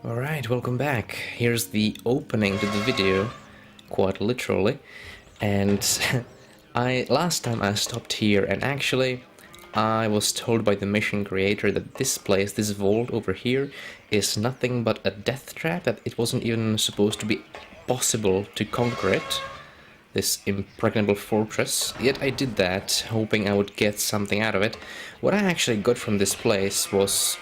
Alright, welcome back. Here's the opening to the video, quite literally. And last time I stopped here, and actually I was told by the mission creator that this place, this vault over here, is nothing but a death trap, that it wasn't even supposed to be possible to conquer it, this impregnable fortress. Yet I did that, hoping I would get something out of it. What I actually got from this place was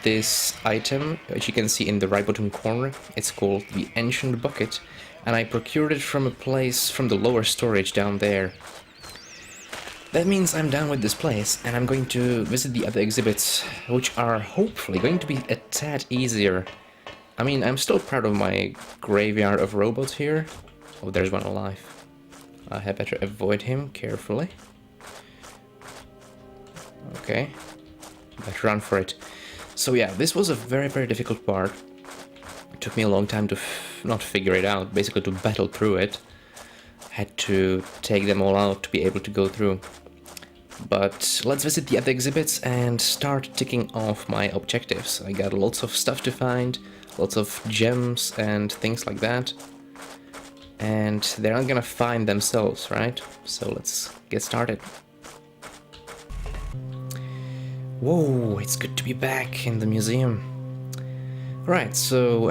this item, which you can see in the right bottom corner. It's called the Ancient Bucket, and I procured it from a place from the lower storage down there. That means I'm done with this place, and I'm going to visit the other exhibits, which are hopefully going to be a tad easier. I mean, I'm still proud of my graveyard of robots here. Oh, there's one alive. I had better avoid him carefully. Okay, better run for it. So yeah, this was a very difficult part. It took me a long time to not figure it out, basically to battle through it. Had to take them all out to be able to go through. But let's visit the other exhibits and start ticking off my objectives. I got lots of stuff to find, lots of gems and things like that. And they're not gonna find themselves, right? So let's get started. Whoa, it's good to be back in the museum. Right, so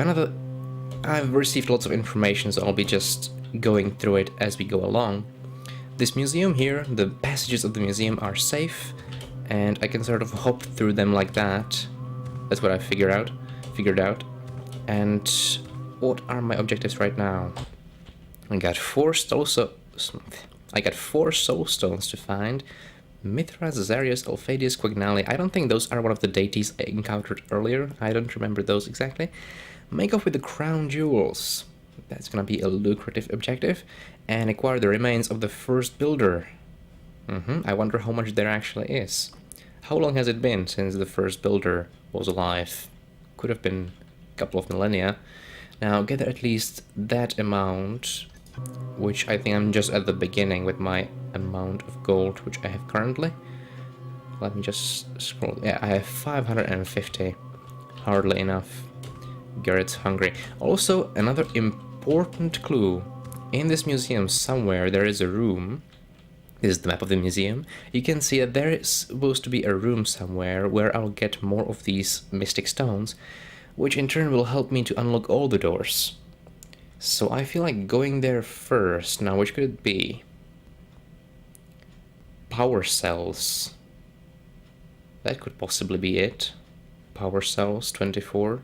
I've received lots of information, so I'll be just going through it as we go along. This museum here, the passages of the museum are safe, and I can sort of hop through them like that. That's what I figured out. And what are my objectives right now? I got four soul stones to find. Mithras, Zarius, Alphadius, Quignali. I don't think those are one of the deities I encountered earlier. I don't remember those exactly. Make off with the crown jewels. That's gonna be a lucrative objective. And acquire the remains of the first builder. I wonder how much there actually is. How long has it been since the first builder was alive? Could have been a couple of millennia. Now gather at least that amount, which I think I'm just at the beginning with my amount of gold which I have currently. Let me just scroll. Yeah, I have 550. Hardly enough. Garrett's hungry. Also, another important clue. In this museum somewhere there is a room. This is the map of the museum. You can see that there is supposed to be a room somewhere where I'll get more of these mystic stones, which in turn will help me to unlock all the doors. So I feel like going there first. Now, which could it be? Power cells. That could possibly be it. Power cells, 24.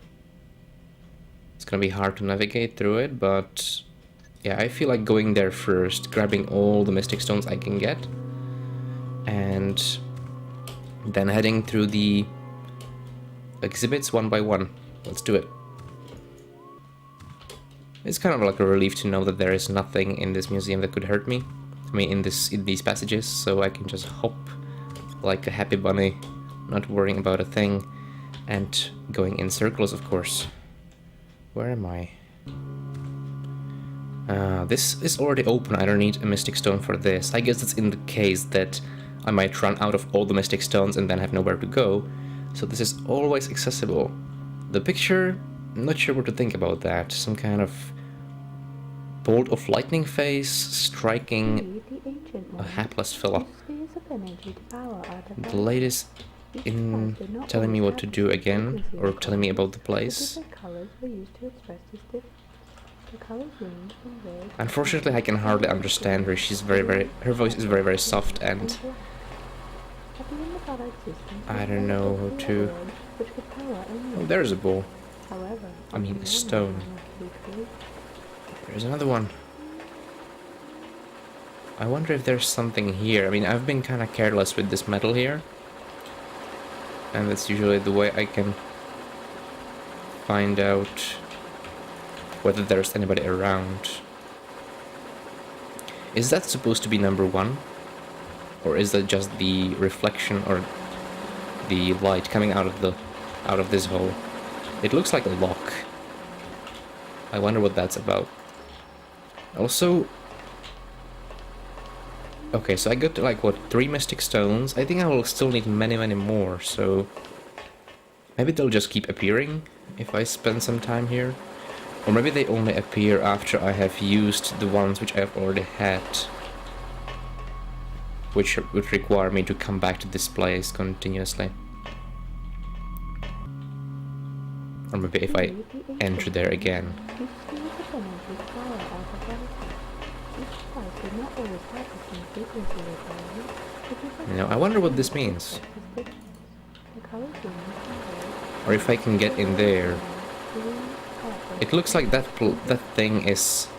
It's gonna be hard to navigate through it, but yeah, I feel like going there first, grabbing all the mystic stones I can get, and then heading through the exhibits one by one. Let's do it. It's kind of like a relief to know that there is nothing in this museum that could hurt me. I mean, in these passages, so I can just hop like a happy bunny, not worrying about a thing, and going in circles, of course. Where am I? This is already open. I don't need a mystic stone for this. I guess it's in the case that I might run out of all the mystic stones and then have nowhere to go. So this is always accessible. The picture, I'm not sure what to think about that. Some kind of bolt of lightning phase striking a hapless fella. The latest in telling me what to do again, or telling me about the place. Unfortunately, I can hardly understand her. She's her voice is very soft, and I don't know how to. Oh, there's a ball. I mean, a stone. There's another one. I wonder if there's something here. I mean, I've been kind of careless with this metal here, and that's usually the way I can find out whether there's anybody around. Is that supposed to be number 1? Or is that just the reflection or the light coming out of this hole? It looks like a lock. I wonder what that's about. Also, okay, so I got like what, 3 mystic stones. I think I will still need many more, so maybe they'll just keep appearing. if I spend some time here. Or maybe they only appear after I have used the ones which I have already had, which would require me to come back to this place continuously. Or maybe if I enter there again. Now, I wonder what this means. Or if I can get in there. It looks like that thing is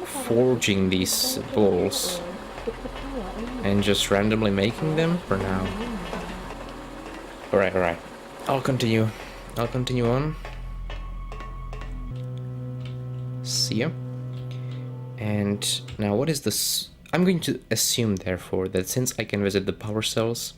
forging these balls and just randomly making them for now. Alright. I'll continue on. See ya. And now what is this? I'm going to assume therefore that since I can visit the power cells,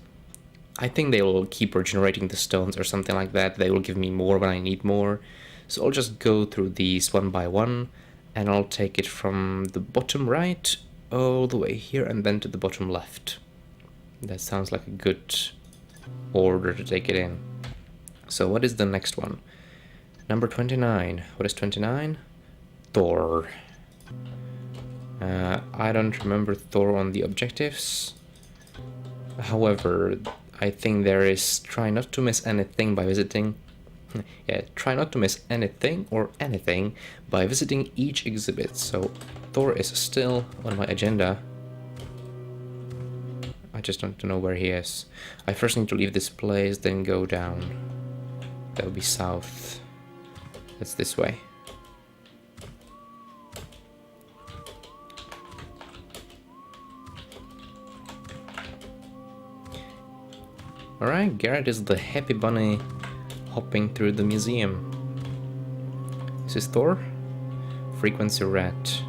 I think they will keep regenerating the stones or something like that. They will give me more when I need more. So I'll just go through these one by one, and I'll take it from the bottom right all the way here and then to the bottom left. That sounds like a good order to take it in. So what is the next one? Number 29. What is 29? Thor. I don't remember Thor on the objectives. However, I think there is try not to miss anything by visiting. Yeah, try not to miss anything or anything by visiting each exhibit. So Thor is still on my agenda. I just don't know where he is. I first need to leave this place, then go down. That would be south. That's this way. Alright, Garrett is the happy bunny hopping through the museum. This is Thor. Frequency rat.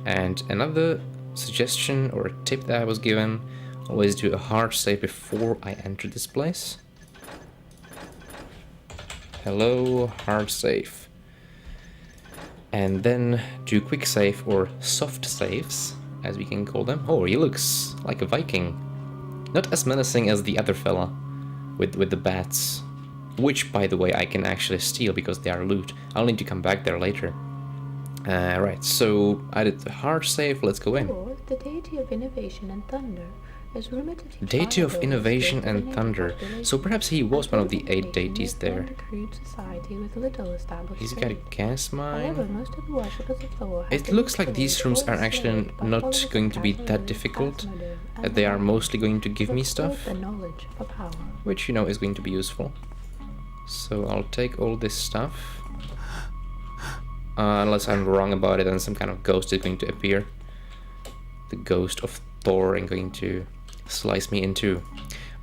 And another suggestion or tip that I was given, always do a hard save before I enter this place. Hello, hard save. And then do quick save or soft saves, as we can call them. Oh, he looks like a Viking. Not as menacing as the other fella with the bats. Which, by the way, I can actually steal because they are loot. I'll need to come back there later. Right, so I did the hard save, let's go in. The deity of innovation and thunder is rumored to teach Deity of innovation and thunder. So perhaps he was one of the 8 deities there. He's got a gas mine. It looks like these rooms are actually not going to be that difficult. They are mostly going to give me stuff, which, you know, is going to be useful. So I'll take all this stuff. Unless I'm wrong about it and some kind of ghost is going to appear. The ghost of Thor and going to slice me in two.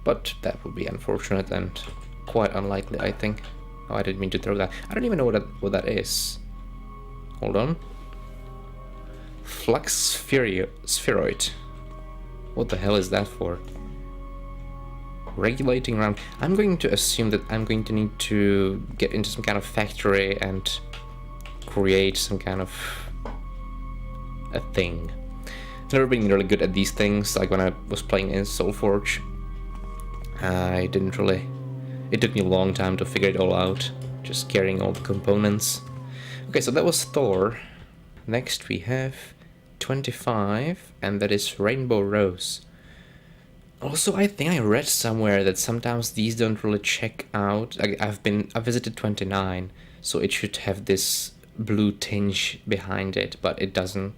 But that would be unfortunate and quite unlikely, I think. Oh, I didn't mean to throw that. I don't even know what that is. Hold on. Flux spheroid. What the hell is that for? Regulating round. I'm going to assume that I'm going to need to get into some kind of factory and create some kind of a thing. I've never been really good at these things, like when I was playing in Soulforge. I didn't really... It took me a long time to figure it all out, just carrying all the components. Okay, so that was Thor. Next we have 25, and that is Rainbow Rose. Also, I think I read somewhere that sometimes these don't really check out. I've visited 29, so it should have this blue tinge behind it, but it doesn't.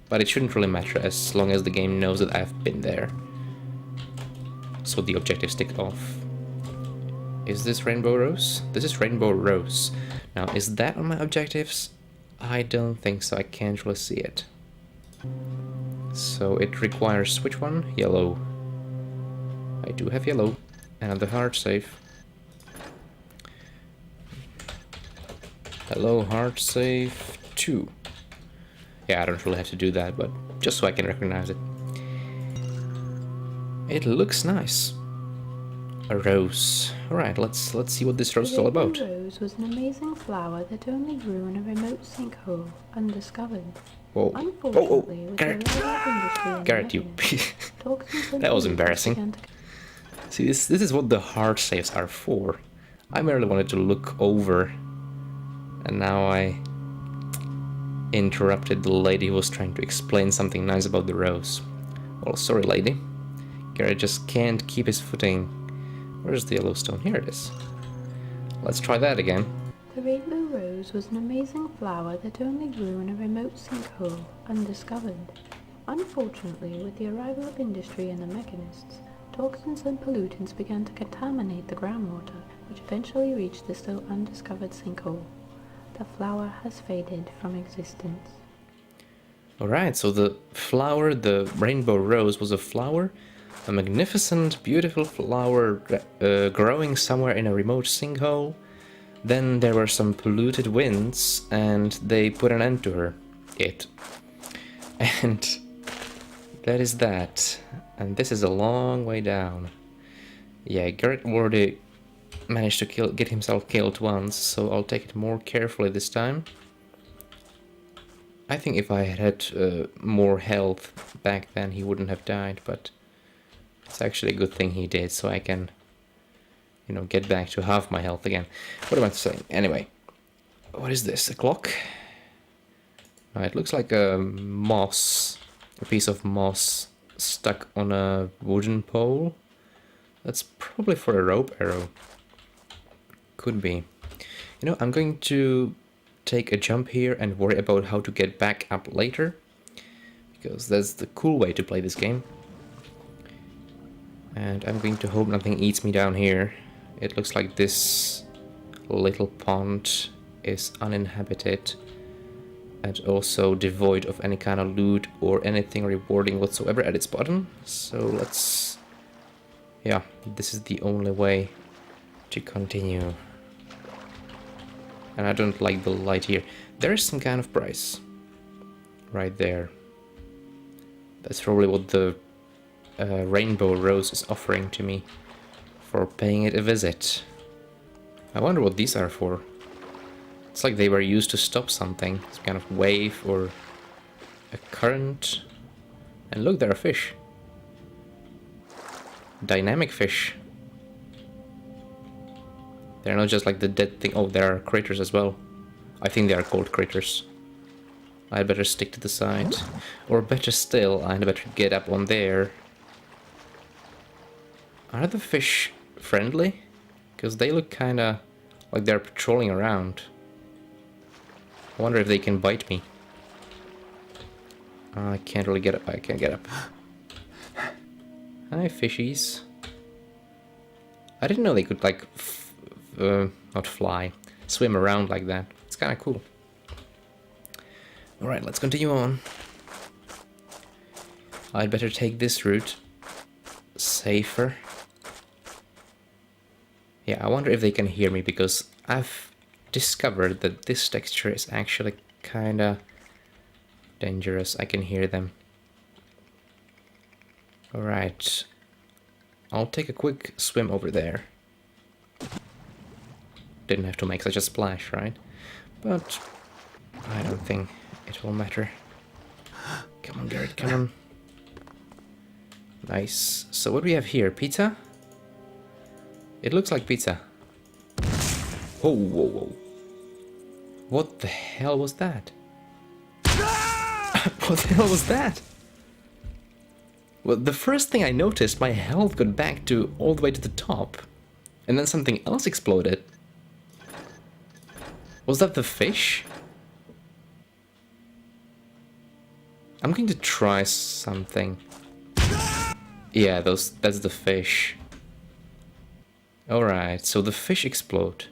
But it shouldn't really matter as long as the game knows that I've been there. So the objectives tick off. Is this Rainbow Rose? This is Rainbow Rose. Now, is that on my objectives? I don't think so. I can't really see it. So it requires which one? Yellow. I do have yellow. Another hard save. Hello, hard save 2. Yeah, I don't really have to do that, but just so I can recognize it. It looks nice. A rose. Alright, let's see what this rose is all about. The rose was an amazing flower that only grew in a remote sinkhole, undiscovered. Whoa. Unfortunately, Oh, Garrett, you... That was embarrassing. See, this is what the hard saves are for. I merely wanted to look over, and now I interrupted the lady who was trying to explain something nice about the rose. Well, sorry lady. Garrett just can't keep his footing. Where's the Yellowstone? Here it is. Let's try that again. The rainbow rose was an amazing flower that only grew in a remote sinkhole, undiscovered. Unfortunately, with the arrival of industry and the mechanists, toxins and pollutants began to contaminate the groundwater, which eventually reached the still undiscovered sinkhole. The flower has faded from existence. Alright, so the flower, the rainbow rose, was a flower, a magnificent, beautiful flower growing somewhere in a remote sinkhole. Then there were some polluted winds, and they put an end to her. And that is that. And this is a long way down. Yeah, Garrett already managed to get himself killed once, so I'll take it more carefully this time. I think if I had more health back then, he wouldn't have died, but it's actually a good thing he did, so I can, you know, get back to half my health again. What am I saying? Anyway, what is this? A clock? No, it looks like a moss, a piece of moss stuck on a wooden pole. That's probably for a rope arrow. Could be. You know, I'm going to take a jump here and worry about how to get back up later, because that's the cool way to play this game. And I'm going to hope nothing eats me down here. It looks like this little pond is uninhabited and also devoid of any kind of loot or anything rewarding whatsoever at its bottom. So let's... yeah, this is the only way to continue. And I don't like the light here. There is some kind of price right there. That's probably what the rainbow rose is offering to me for paying it a visit. I wonder what these are for. It's like they were used to stop something, some kind of wave or a current. And look, there are fish. Dynamic fish. They're not just like the dead thing. Oh, there are critters as well. I think they are called critters. I'd better stick to the side. Or better still, I'd better get up on there. Are the fish friendly? Because they look kinda like they're patrolling around. I wonder if they can bite me. I can't really get up. I can't get up. Hi, fishies. I didn't know they could, like, not fly, swim around like that. It's kind of cool. Alright, let's continue on. I'd better take this route. Safer. Yeah, I wonder if they can hear me, because I've discovered that this texture is actually kinda dangerous. I can hear them. Alright. I'll take a quick swim over there. Didn't have to make such a splash, right? But I don't think it will matter. Come on, Garrett, come on. Nice. So what do we have here? Pizza? It looks like pizza. Whoa, whoa, whoa. What the hell was that? What the hell was that? Well, the first thing I noticed, my health got back to all the way to the top. And then something else exploded. Was that the fish? I'm going to try something. Yeah, that's the fish. Alright, so the fish explode.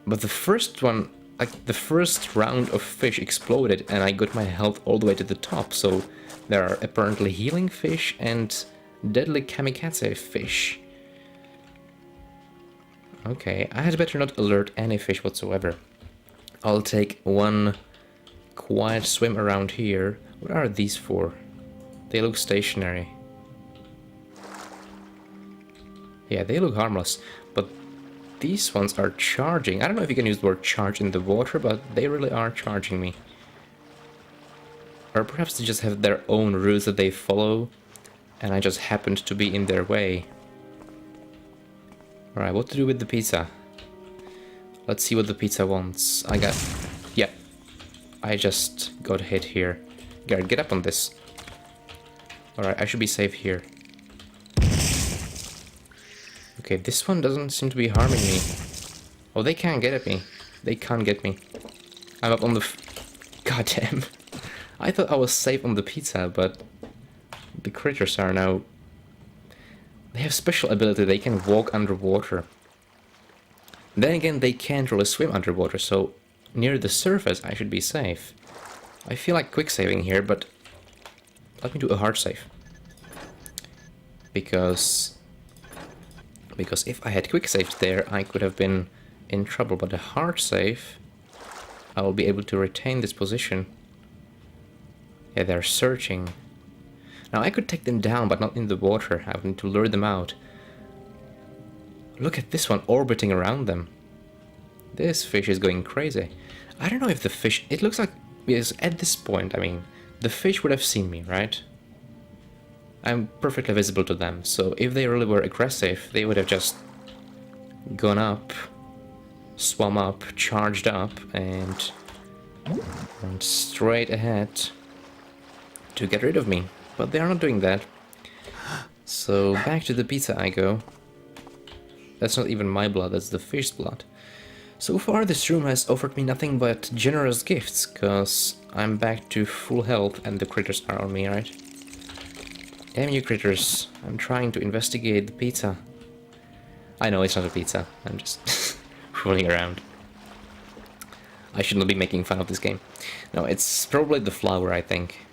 But the first one, like the first round of fish exploded and I got my health all the way to the top. So there are apparently healing fish and deadly kamikaze fish. Okay, I had better not alert any fish whatsoever. I'll take one quiet swim around here. What are these for? They look stationary. Yeah, they look harmless, but these ones are charging. I don't know if you can use the word charge in the water, but they really are charging me. Or perhaps they just have their own routes that they follow, and I just happened to be in their way. Alright, what to do with the pizza? Let's see what the pizza wants. I got... Yeah. I just got hit here. Garrett, get up on this. Alright, I should be safe here. Okay, this one doesn't seem to be harming me. Oh, they can't get at me. They can't get me. I'm up on the... God damn. I thought I was safe on the pizza, but... The critters are now... They have special ability, they can walk underwater. Then again, they can't really swim underwater, so... Near the surface, I should be safe. I feel like quick saving here, but... Let me do a hard save. Because if I had quick saved there, I could have been in trouble. But a hard save, I will be able to retain this position. Yeah, they're searching. Now I could take them down, but not in the water. I would need to lure them out. Look at this one orbiting around them. This fish is going crazy. I don't know if the fish... It looks like... Because at this point, I mean, the fish would have seen me, right? I'm perfectly visible to them, so if they really were aggressive, they would have just gone up, swum up, charged up, and went straight ahead to get rid of me. But they are not doing that. So back to the pizza I go. That's not even my blood, that's the fish's blood. So far this room has offered me nothing but generous gifts, cause I'm back to full health and the critters are on me, right? Damn you critters, I'm trying to investigate the pizza. I know it's not a pizza, I'm just fooling around. I should not be making fun of this game. No, it's probably the flower, I think.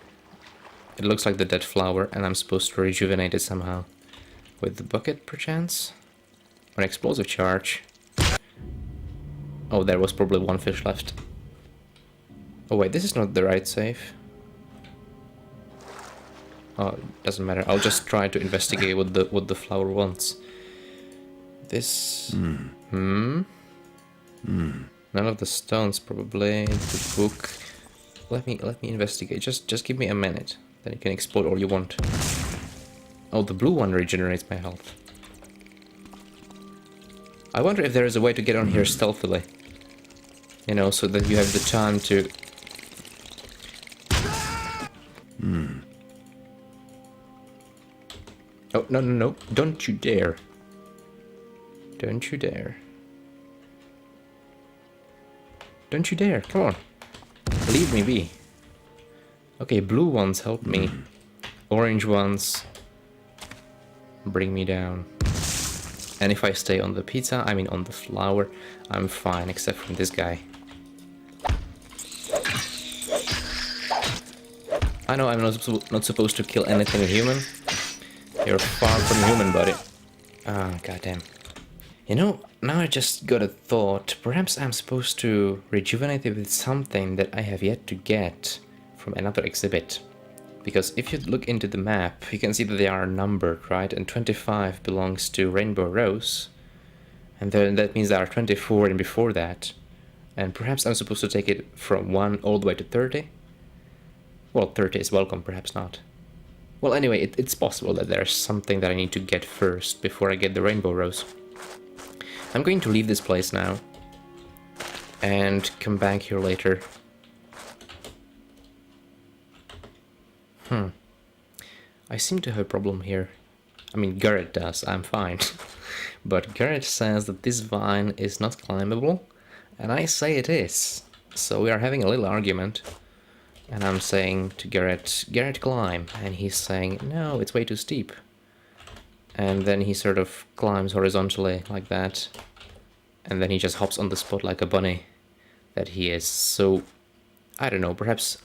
It looks like the dead flower, and I'm supposed to rejuvenate it somehow. With the bucket, perchance? Or an explosive charge. Oh, there was probably one fish left. Oh wait, this is not the right save. Oh, doesn't matter. I'll just try to investigate what the flower wants. This... None of the stones, probably. The book. Let me investigate. Just give me a minute. Then you can explode all you want. Oh, the blue one regenerates my health. I wonder if there is a way to get on here stealthily. You know, so that you have the time to... Oh, no, no, no. Don't you dare. Don't you dare. Don't you dare. Come on. Leave me be. Okay, blue ones help me. Orange ones bring me down. And if I stay on the pizza, I mean on the flower, I'm fine, except from this guy. I know I'm not supposed to kill anything human. You're far from human, buddy. Ah, goddamn. You know, now I just got a thought. Perhaps I'm supposed to rejuvenate it with something that I have yet to get from another exhibit. Because if you look into the map, you can see that they are numbered, right? And 25 belongs to Rainbow Rose. And then that means there are 24 and before that. And perhaps I'm supposed to take it from 1 all the way to 30? Well, 30 is welcome, perhaps not. Well, anyway, it's possible that there's something that I need to get first before I get the Rainbow Rose. I'm going to leave this place now and come back here later. I seem to have a problem here. I mean, Garrett does, I'm fine. But Garrett says that this vine is not climbable, and I say it is. So we are having a little argument. And I'm saying to Garrett, Garrett, climb. And he's saying, no, it's way too steep. And then he sort of climbs horizontally like that. And then he just hops on the spot like a bunny that he is. So, I don't know, perhaps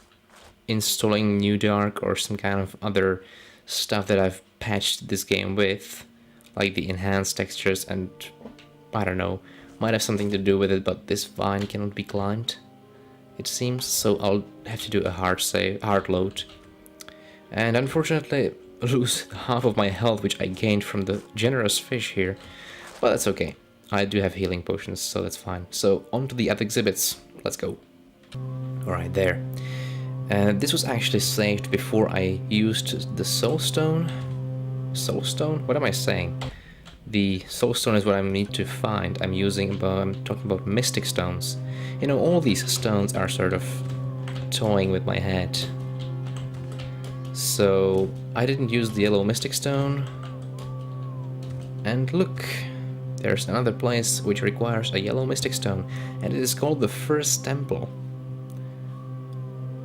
installing New Dark or some kind of other stuff that I've patched this game with, like the enhanced textures, and I don't know, might have something to do with it, but this vine cannot be climbed, it seems, so I'll have to do a hard load. And unfortunately lose half of my health, which I gained from the generous fish here, but that's okay. I do have healing potions, so that's fine. So on to the other exhibits, let's go. Alright, there. This was actually saved before I used the soul stone. Soul stone? What am I saying? The soul stone is what I need to find. I'm talking about mystic stones. You know, all these stones are sort of toying with my head. So I didn't use the yellow mystic stone. And look, there's another place which requires a yellow mystic stone, and it is called the First Temple.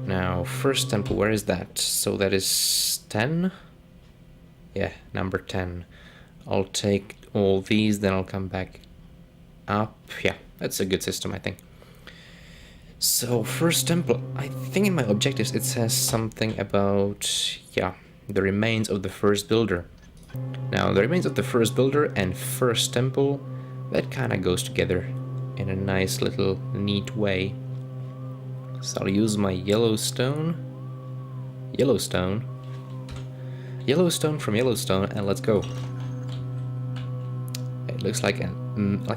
Now, First Temple, where is that? So that is 10? Yeah, number 10. I'll take all these, then I'll come back up. Yeah, that's a good system, I think. So, First Temple, I think in my objectives it says something about, yeah, the remains of the first builder. Now, the remains of the first builder and First Temple, that kind of goes together in a nice little neat way. So I'll use my Yellowstone from Yellowstone, and let's go. It looks like a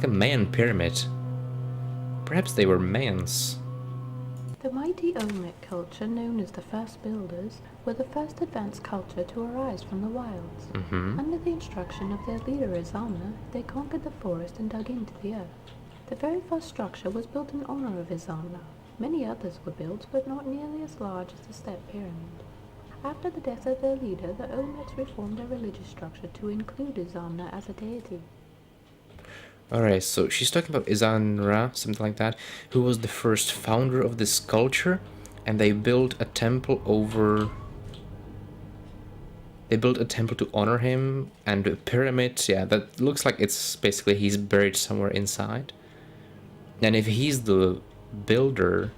Mayan pyramid. Perhaps they were Mayans. The mighty Olmec culture, known as the First Builders, were the first advanced culture to arise from the wilds. Under the instruction of their leader Izamna, they conquered the forest and dug into the earth. The very first structure was built in honor of Izamna. Many others were built, but not nearly as large as the Step Pyramid. After the death of their leader, the Olmecs reformed their religious structure to include Izamna as a deity. Alright, so she's talking about Izanra, something like that, who was the first founder of this culture, and they built a temple to honor him, and a pyramid, yeah, that looks like it's basically he's buried somewhere inside. And if he's the builder,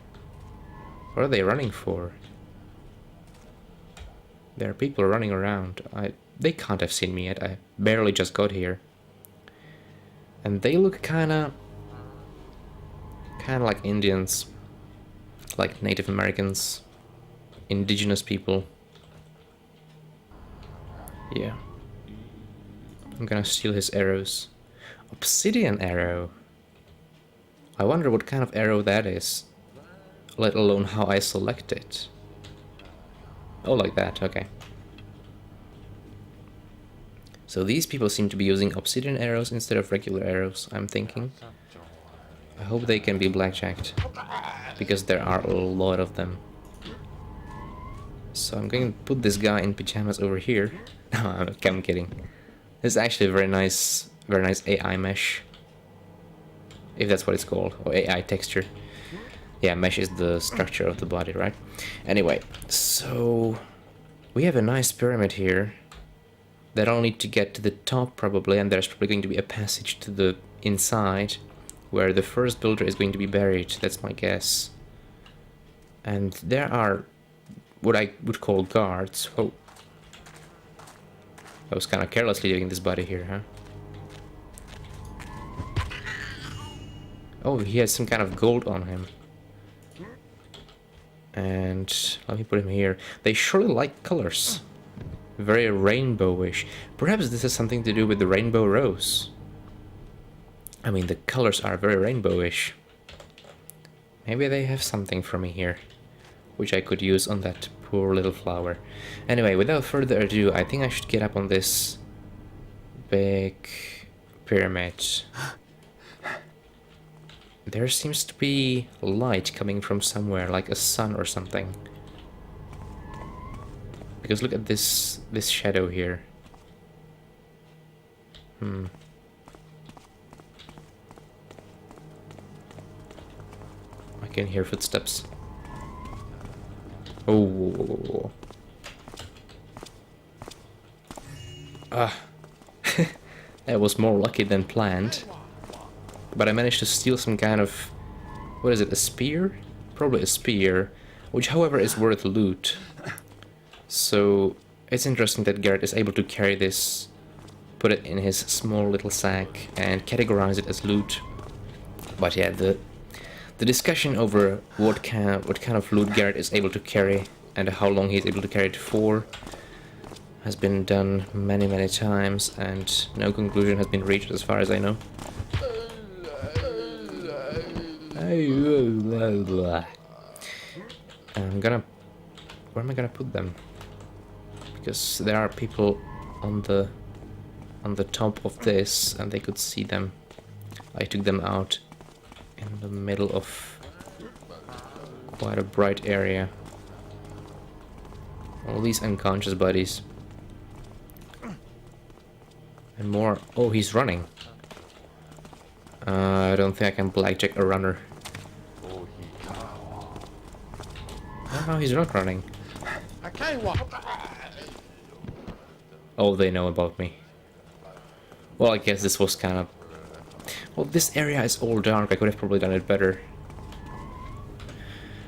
what are they running for? There are people running around. They can't have seen me yet, I barely just got here. And they look kinda like Indians, like Native Americans, indigenous people. Yeah. I'm gonna steal his arrows. Obsidian arrow. I wonder what kind of arrow that is, let alone how I select it. Oh, like that, okay. So these people seem to be using obsidian arrows instead of regular arrows, I'm thinking. I hope they can be blackjacked, because there are a lot of them. So I'm going to put this guy in pajamas over here. No, I'm kidding. This is actually a very nice AI mesh. If that's what it's called, or AI texture. Yeah, mesh is the structure of the body, right? Anyway, so we have a nice pyramid here that I'll need to get to the top probably, and there's probably going to be a passage to the inside where the first builder is going to be buried, that's my guess. And there are what I would call guards. Oh, I was kind of carelessly leaving this body here, huh? Oh, he has some kind of gold on him. And let me put him here. They surely like colors. Very rainbowish. Perhaps this has something to do with the rainbow rose. I mean, the colors are very rainbowish. Maybe they have something for me here, which I could use on that poor little flower. Anyway, without further ado, I think I should get up on this big pyramid. There seems to be light coming from somewhere, like a sun or something. Because look at this shadow here. I can hear footsteps. Oh. Ah. That was more lucky than planned. But I managed to steal some kind of... what is it, a spear? Probably a spear, which however is worth loot. So it's interesting that Garrett is able to carry this, put it in his small little sack, and categorize it as loot. But yeah, the discussion over what kind of loot Garrett is able to carry and how long he's able to carry it for has been done many times, and no conclusion has been reached as far as I know. Where am I gonna put them? Because there are people on the on the top of this and they could see them. I took them out in the middle of quite a bright area. All these unconscious buddies. And more. Oh, he's running. I don't think I can blackjack a runner. Oh, no, he's not running. Oh, they know about me. Well, I guess this was kind of... Well, this area is all dark. I could have probably done it better.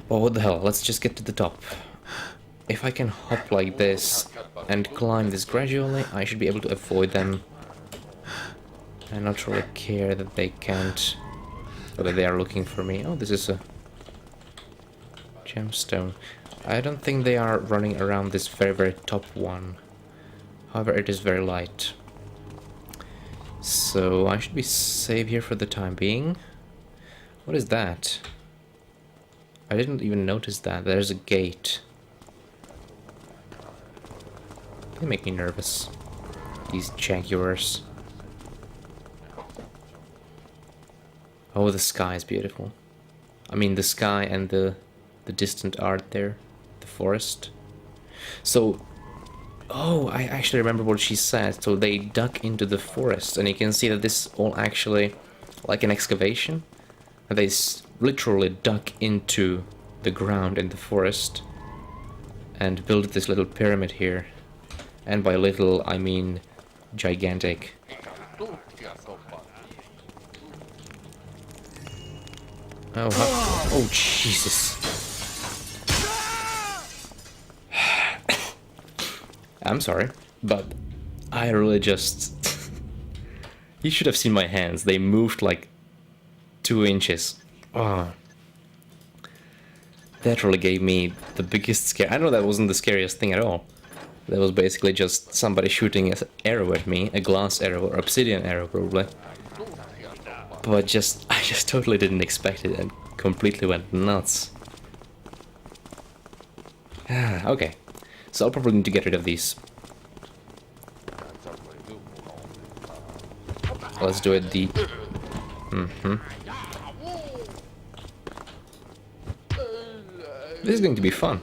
Well, what the hell? Let's just get to the top. If I can hop like this and climb this gradually, I should be able to avoid them. I not really care that they can't... or that they are looking for me. Oh, this is a gemstone. I don't think they are running around this very, very top one. However, it is very light. So I should be safe here for the time being. What is that? I didn't even notice that. There's a gate. They make me nervous. These jaguars. Oh, the sky is beautiful. I mean, the sky and the distant art there. The forest. So... Oh, I actually remember what she said. So they dug into the forest, and you can see that this is all actually like an excavation. And they literally dug into the ground in the forest and built this little pyramid here. And by little, I mean gigantic. Oh, Jesus. I'm sorry, but I really just... You should have seen my hands. They moved like 2 inches. Oh. That really gave me the biggest scare. I know that wasn't the scariest thing at all. That was basically just somebody shooting an arrow at me. A glass arrow or obsidian arrow, probably. But I just totally didn't expect it and completely went nuts. Okay. So I'll probably need to get rid of these. Let's do it the... This is going to be fun.